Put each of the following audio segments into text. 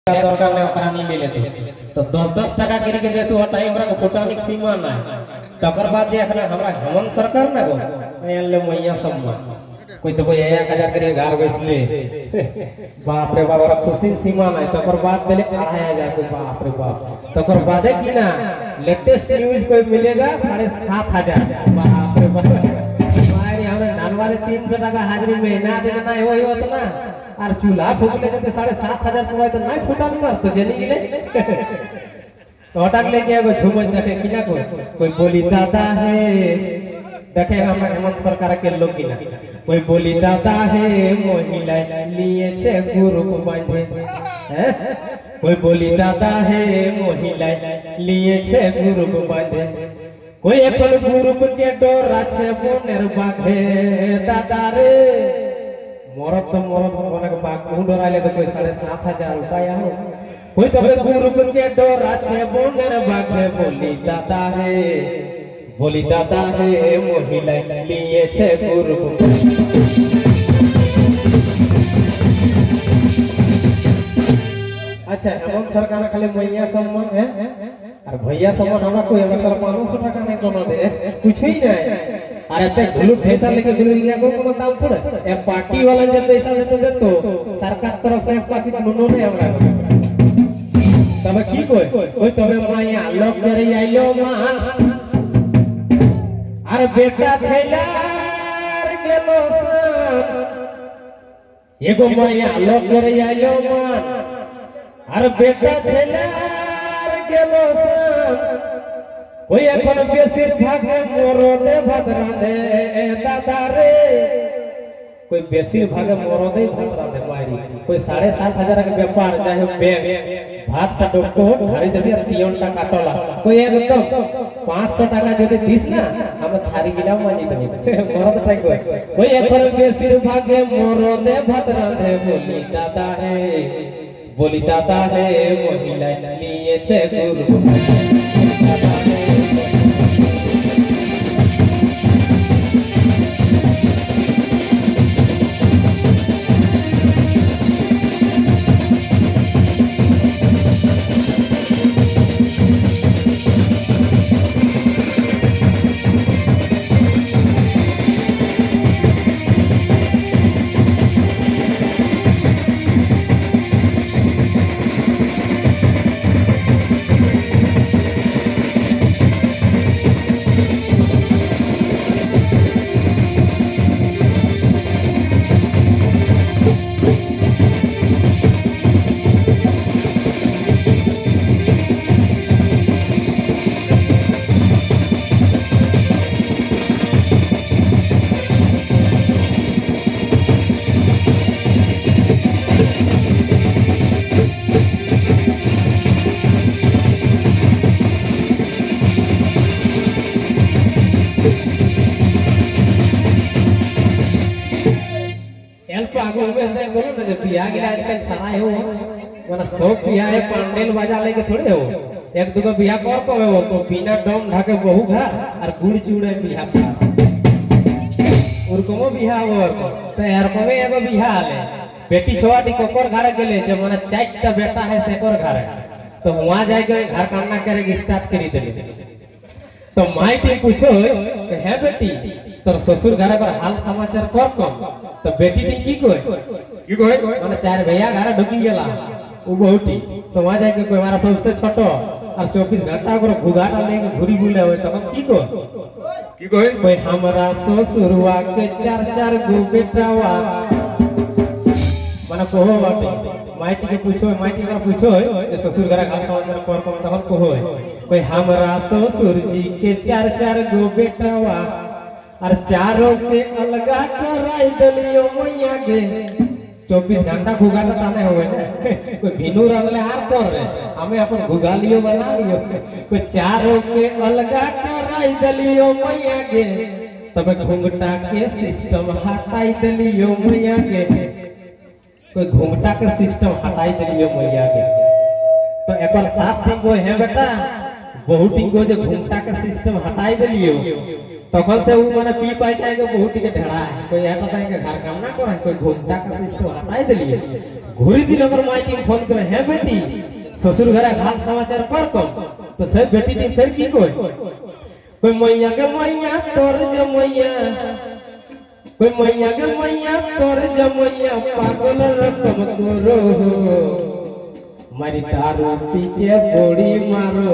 दरकार नहीं ओकरा नहीं मिले तो 10-10 टका गिरी के दे तू हटाई हमरा को फुटानिक सीमा ना तकर बाद जे अखना हमरा हेमंत सरकार ना गो एले मैया सम्मा कोई तो कोई 1000 करे घर बसले बाप रे बाप ओकरा खुशी सीमा ना तकर बाद देले 2500 को बाप रे बाप तकर बाद है कि ना लेटेस्ट न्यूज़ कोई मिलेगा 7500 बाप रे बाप हमारे हमरा नानवाले 300 टका हाजिरी महीना देना ना होई होत ना और चूल्हा फूकले के 7500 पवाय तो नहीं फुटानी मार तो जनी गेले तो हटाक लेके एगो झुमन देखे किना कोई बोली दादा है देखे हमरा हेमंत सरकार के लोग किना कोई बोली दादा है महिला लिए छे ग्रुप बांधे हैं कोई बोली दादा है महिला लिए छे ग्रुप बांधे कोई अपन ग्रुप के डोरा छे बोनेर बाघे दादा रे मरद तो मरद कोने के बाग को डराले तो कोई 7500 रुपया हो कोई तो ग्रुप के डोरा छे बोनेर बाघे बोली दादा है महिला लिए छे ग्रुप अच्छा हेमंत सरकार खाली मैया सम्मान है और भैया सम्मान हमरा कोई हमरा 500 टका नहीं कोनो दे कुछ ही नहीं अरे ते गुलू पैसा लेके गुलू लिया को कोनो दाम थोड़ा ए पार्टी वाला जब पैसा देते दे तो सरकार तरफ से पार्टी नुनो नहीं हमरा तब की कोई तबे माया लोग करे आइलो मान अरे बेटा छैलार गेलो सन एगो माया लोग करे आइलो मान अरे बेटा छैलार गेलो सन कोई अपन बेसिरभाग मोरदे भद्रांधे दादा रे कोई बेसिरभाग मोरदे भद्रांधे मारी कोई 7500 के व्यापार चाहे बैग भात का डोको थारी जैसे 3 टका काटला कोई एकदम 500 टका যদি দিস না আমরা থারি গিলা মানি দেব মরদ টাই कोई अपन बेसिरभाग मोरदे भद्रांधे बोली दादा है महिला लिए छे गुरु बिया गिला आजकल सराय हो माने सब बिया है पंडेल बजा लेके थोड़े हो एक दुगो बिया कर कबे हो तो बिना दम ढाके बहु घर और गुड़ चूड़े बिया और कोमो बिया हो तो यार कोमे एगो बिया आले बेटी छोटी कोकर घर गेले जे माने 4टा बेटा है सेकर घर तो वहां जाए के घर कामना करे स्टार्ट करी देले तो माई के पूछो कि है बेटी तोर ससुर घर पर हाल समाचार कम तो बेटी टी की कोई माने 4 भैया घर ढुकी गेला उ बहुटी तो वहां जाके कोई हमारा सबसे छोटो और 24 घंटा को घुगाटा लेके घुरी बुले होय तो हम की कोई हमरा ससुरवा के 4 गो बेटावा माने कोहो बाटे माइटी के पूछो ये ससुर घर हाल समाचार कम तहन कोई हमरा ससुर जी के 4 गो बेटावा और चारों के अलगा कराई दलियो मैया के 24 घंटा घुगाटा ताने होवे कोई भिनु रंगले हार कर रे हमें अपन घुगालियो बना लियो कोई चारों के अलगा कराई दलियो मैया के तब घुंघटा के सिस्टम हटाई दलियो मैया के कोई घुंघटा के सिस्टम हटाई दलियो मैया के तो एकर सास को है बेटा बहुत ही को जो घुंघटा के सिस्टम हटाई दलियो तखन से उ माने पी पाई जाए के बहुत के ढेड़ा है कोई एक बताए के घर काम ना करे कोई घूमता का सिस्टम हटाई देलिए घुरी दिन अगर माई टीम फोन करे है बेटी ससुर घरे हाल समाचार पर तो सब बेटी टीम फिर की कोई मैया के मैया तोर जमैया कोई मैया के मैया तोर जमैया पागल रकम करो मारी दारू पी के बोड़ी मारो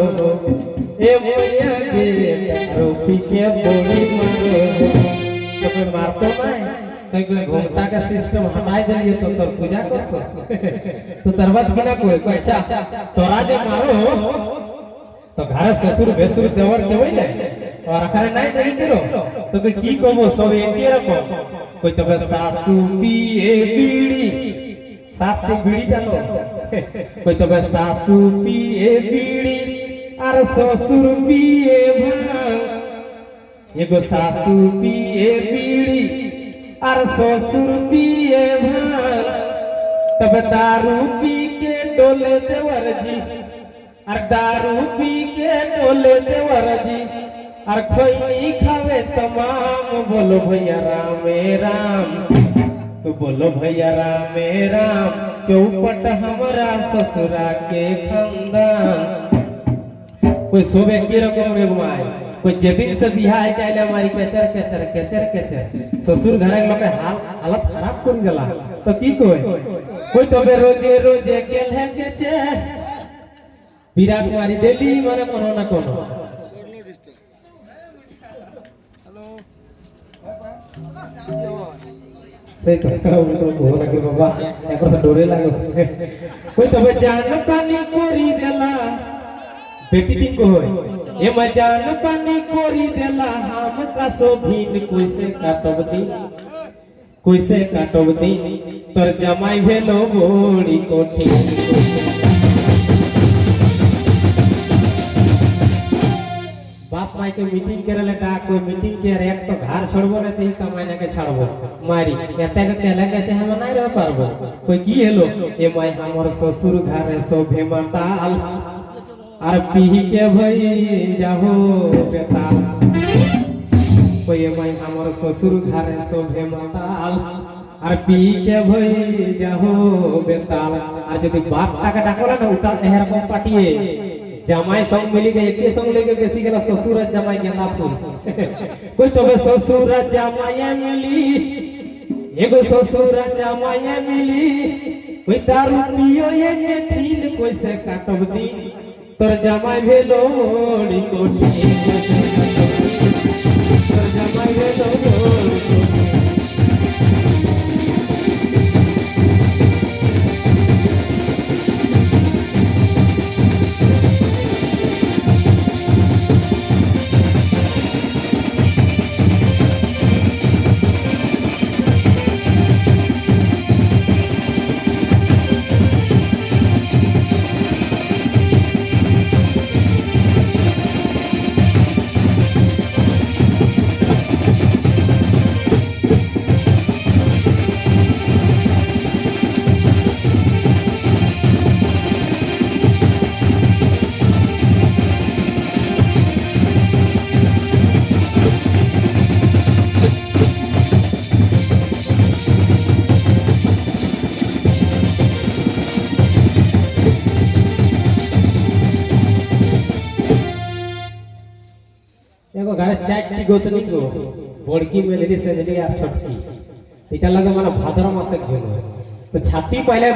ए मैया के दारू पी के बोड़ी मारो तो कोई मारतो नहीं कोई घूमता का सिस्टम हटाई दिलिए तो तोर पूजा करतो तो तरवत की ना कोई अच्छा तोरा जे मारो तो घर ससुर बेसुर देवर देवई ना और अखरे नहीं करो तो कोई की कहबो सब एके रकम कोई तो सासू पिए बीड़ी सास के बीड़ी डालो कोई तो सासू पिए बीड़ी और ससुर पिए भांग एगो सासू पिए बीड़ी और ससुर पिए भांग तब दारू पी के डोले देवर जी और दारू पी के डोले देवर जी और खैनी खावे तमाम बोलो भैया राम राम तो बोलो भैया राम राम चौपट हमारा ससुरा के खानदान कोई सोबे के रकम रे माय कोई जेदिन से बियाह कैले हमारी केचर केचर केचर केचर ससुर घरे लोग हालत खराब कर देला तो की कोई तो रोजे रोजे गेल है केचर विराट कुमारी डेली माने कोनो ना कोनो सही तो बोला के बाबा एक से डोरे लागो कोई तो जान पानी कोरी देला बेटी दी को होय ए मैं जान पानी कोरी देला हम का सोभीन कोइसे काटब दी तोर जमाई भेलो बोड़ी कोठी बाप माई के मीटिंग करे लेटा कोई मीटिंग के एक तो घर छोड़बो नहीं तो कमाई के छाड़बो मारी एते के तेले के चाहे हम नहीं रह पारबो कोई की हेलो ए माई हमर ससुर घरे शोभे मताल और पीही के भई जाहो बेताल कोई ए माई हमर ससुर घरे शोभे मताल और पीही के भई जाहो बेताल और यदि बाप टाका डाकला ना उठा एहर को पाटिए जमाई संग मिली के एके संग लेके बेसी गेला ससुर जमाई गेला फूल कोई तो ससुर जमाई मिली एगो ससुर जमाई मिली कोई दारू पियो एके ठीन कोई से काटब दी तोर जमाई भेलो मोड़ी कोठी तोर जमाई भेलो मोड़ी कोठी एगो घरे चारटी गोतनी को बड़की मेलरी से लेके आ छोटकी इटा लगे माने भाद्र मासे घेनो तो छाती पहले